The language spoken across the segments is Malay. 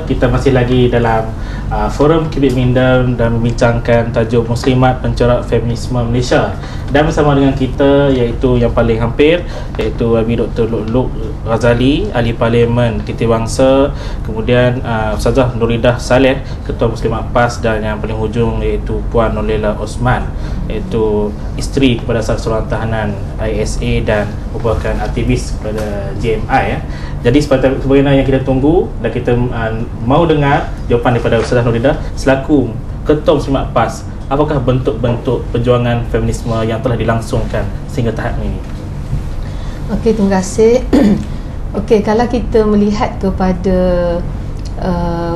Kita masih lagi dalam forum Kibit Minda dan membincangkan tajuk Muslimat Pencorak Feminisme Malaysia. Dan bersama dengan kita iaitu yang paling hampir, iaitu Abi Dr. Luq Ghazali, Ahli Parlimen Kitibangsa, kemudian Ustazah Nuridah Saleh, Ketua Muslimat PAS, dan yang paling hujung iaitu Puan Nurlela Osman, iaitu isteri kepada salah seorang tahanan ISA dan merupakan aktivis kepada JMI ya. Jadi sebagaimana yang kita tunggu dan kita mau dengar jawapan daripada Ustazah Nuridah selaku Ketua Muslimat PAS, apakah bentuk-bentuk perjuangan feminisme yang telah dilangsungkan sehingga tahap ini? Okey, terima kasih. Okey, kalau kita melihat kepada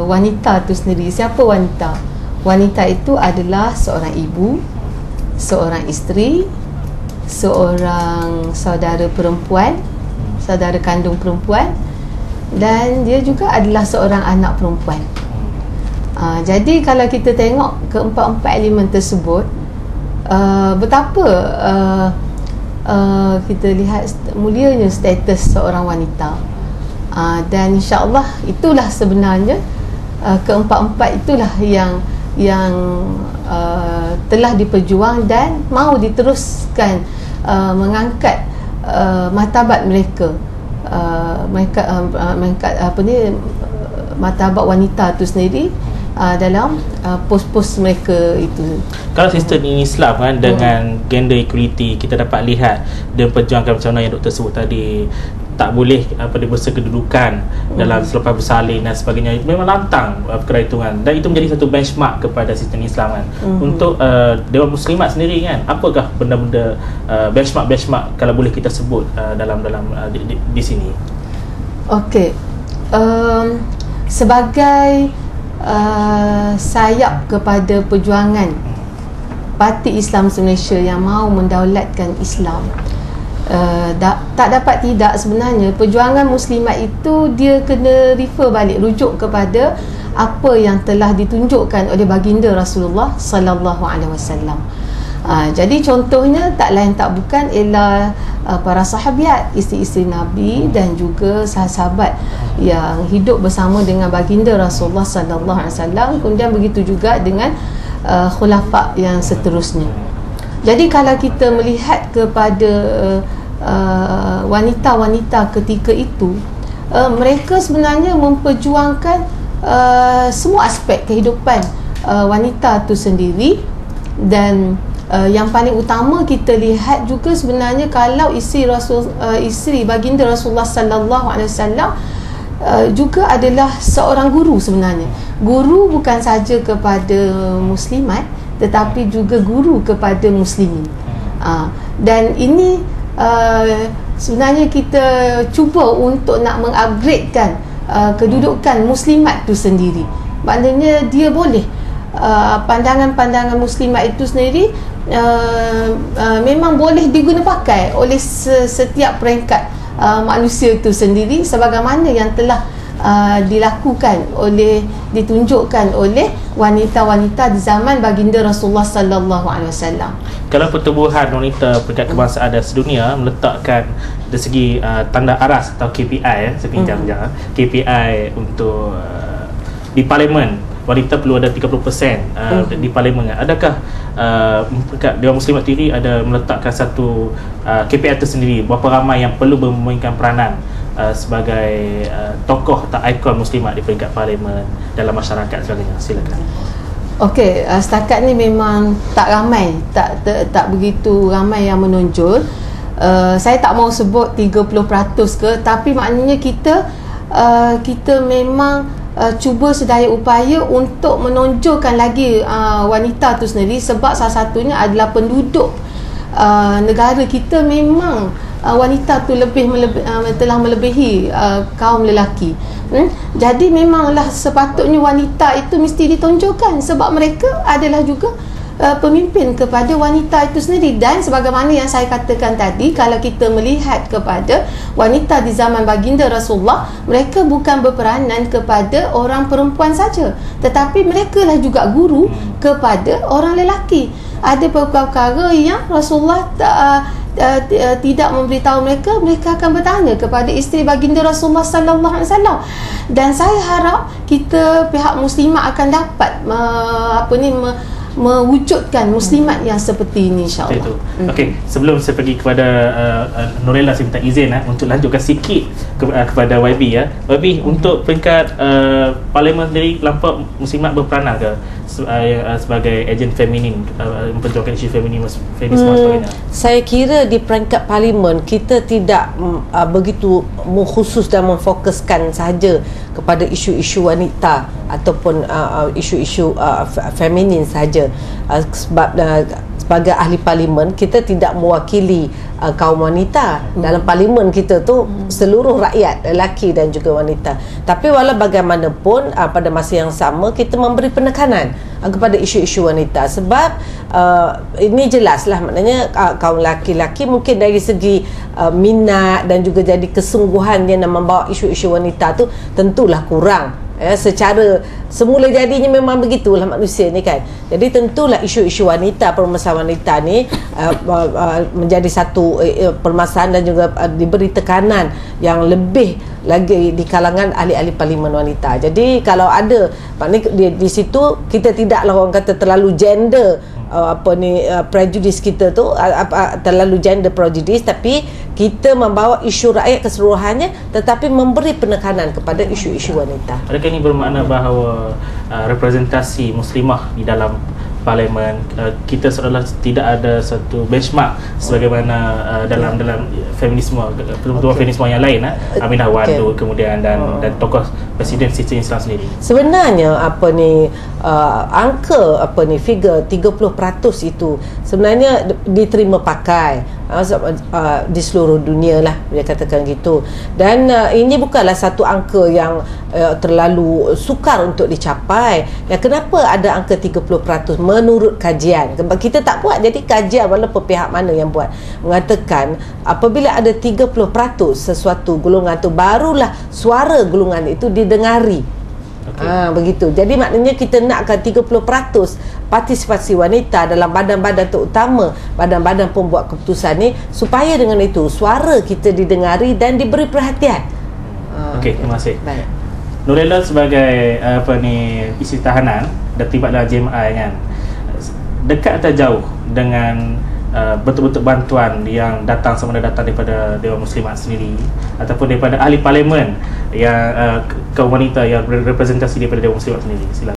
wanita itu sendiri, siapa wanita? Wanita itu adalah seorang ibu, seorang isteri, seorang saudara perempuan, saudara kandung perempuan, dan dia juga adalah seorang anak perempuan. Jadi kalau kita tengok keempat-empat elemen tersebut, betapa kita lihat mulianya status seorang wanita, dan insya-Allah itulah sebenarnya keempat-empat itulah yang telah diperjuang dan mahu diteruskan, mengangkat martabat mereka, martabat wanita itu sendiri dalam pos-pos mereka itu. Kalau sistem Islam kan dengan gender equality, kita dapat lihat dia perjuangkan macam mana yang doktor sebut tadi, tak boleh berbeza kedudukan dalam selepas bersalin dan sebagainya. Memang lantang perkara hitungan, dan itu menjadi satu benchmark kepada sistem Islam kan. Untuk Dewan Muslimat sendiri kan, apakah benda-benda benchmark kalau boleh kita sebut dalam di sini? Okey, sebagai sayap kepada perjuangan Parti Islam Malaysia yang mahu mendaulatkan Islam, tak dapat tidak sebenarnya perjuangan muslimat itu dia kena refer balik, rujuk kepada apa yang telah ditunjukkan oleh baginda Rasulullah sallallahu alaihi wasallam. Jadi contohnya tak lain tak bukan ialah para sahabiat, isteri-isteri Nabi dan juga sahabat yang hidup bersama dengan baginda Rasulullah sallallahu alaihi wasallam, kemudian begitu juga dengan khulafa yang seterusnya. Jadi kalau kita melihat kepada wanita-wanita ketika itu, mereka sebenarnya memperjuangkan semua aspek kehidupan wanita itu sendiri. Dan yang paling utama kita lihat juga sebenarnya kalau isteri baginda Rasulullah sallallahu alaihi wasallam juga adalah seorang guru sebenarnya. Guru bukan saja kepada muslimat tetapi juga guru kepada muslimin. Dan ini sebenarnya kita cuba untuk nak mengupgradekan kedudukan muslimat itu sendiri. Maknanya dia boleh pandangan-pandangan muslimat itu sendiri memang boleh diguna pakai oleh setiap peringkat manusia itu sendiri, sebagaimana yang telah ditunjukkan oleh wanita-wanita di zaman baginda Rasulullah sallallahu alaihi wasallam. Kalau pertubuhan wanita peringkat kebangsaan dan sedunia meletakkan dari segi tanda aras atau KPI saya pinjam KPI untuk di parlimen, wanita perlu ada 30% di parlimen. Adakah Dewan Muslimat sendiri ada meletakkan satu KPI tersendiri, berapa ramai yang perlu memainkan peranan sebagai tokoh atau ikon muslimat di peringkat parlimen dalam masyarakat dan sebagainya? Silakan. Okey, setakat ni memang tak ramai, tak begitu ramai yang menonjol. Saya tak mau sebut 30% ke, tapi maknanya kita memang cuba sedaya upaya untuk menonjolkan lagi wanita tu sendiri, sebab salah satunya adalah penduduk negara kita memang wanita tu telah melebihi kaum lelaki. Jadi memanglah sepatutnya wanita itu mesti ditonjolkan, sebab mereka adalah juga pemimpin kepada wanita itu sendiri. Dan sebagaimana yang saya katakan tadi, kalau kita melihat kepada wanita di zaman baginda Rasulullah, mereka bukan berperanan kepada orang perempuan saja, tetapi mereka lah juga guru kepada orang lelaki. Ada perkara yang Rasulullah tidak memberitahu mereka, mereka akan bertanya kepada isteri baginda Rasulullah sallallahu alaihi wasallam. Dan saya harap kita pihak muslimat akan dapat mewujudkan muslimat yang seperti ini, insya-Allah. Okey, sebelum saya pergi kepada Nurella, saya minta izin untuk lanjutkan sikit kepada YB ya. YB, untuk peringkat parlimen sendiri, lampau muslimat berperanan ke sebagai ejen feminin memperjuangkan isu feminisme dan sebagainya? Saya kira di peringkat parlimen kita tidak begitu khusus dan memfokuskan sahaja kepada isu-isu wanita ataupun isu-isu feminin sahaja, sebab sebagai ahli parlimen kita tidak mewakili kaum wanita. Dalam parlimen kita tu seluruh rakyat, lelaki dan juga wanita. Tapi walau bagaimanapun pada masa yang sama kita memberi penekanan kepada isu-isu wanita, sebab ini jelaslah, maknanya kaum lelaki-lelaki mungkin dari segi minat dan juga jadi kesungguhannya nak membawa isu-isu wanita tu tentulah kurang. Secara semula jadinya memang begitulah manusia ni kan. Jadi tentulah isu-isu wanita, permasalahan wanita ni menjadi satu permasalahan dan juga diberi tekanan yang lebih lagi di kalangan ahli-ahli parlimen wanita. Jadi kalau ada maknanya di situ kita tidaklah orang kata terlalu gender prejudice kita tu terlalu gender prejudice, tapi kita membawa isu rakyat keseluruhannya tetapi memberi penekanan kepada isu-isu wanita. Adakah ini bermakna bahawa representasi muslimah di dalam parlimen kita seolah tidak ada satu benchmark sebagaimana dalam feminisme, perempuan feminisme yang lain, Aminah Wadud kemudian dan tokoh Presiden sistem Islam sendiri? Sebenarnya angka figure 30% itu sebenarnya diterima pakai di seluruh dunia lah, dia katakan gitu. Dan ini bukanlah satu angka yang terlalu sukar untuk dicapai. Ya, kenapa ada angka 30% menurut kajian? Kita tak buat, jadi kajian walaupun pihak mana yang buat mengatakan apabila ada 30% sesuatu golongan tu, barulah suara golongan itu didengari. Begitu. Jadi maknanya kita nakkan 30% partisipasi wanita dalam badan-badan terutama badan-badan pembuat keputusan ni, supaya dengan itu suara kita didengari dan diberi perhatian. Okey, terima kasih. Baik. Nurella sebagai isteri tahanan dah tiba dalam JMI kan, dekat atau jauh dengan betul-betul bantuan yang datang, sama ada datang daripada Dewan Muslimat sendiri ataupun daripada ahli parlimen yang kaum wanita yang representasi daripada Dewan Muslimat sendiri? Silakan.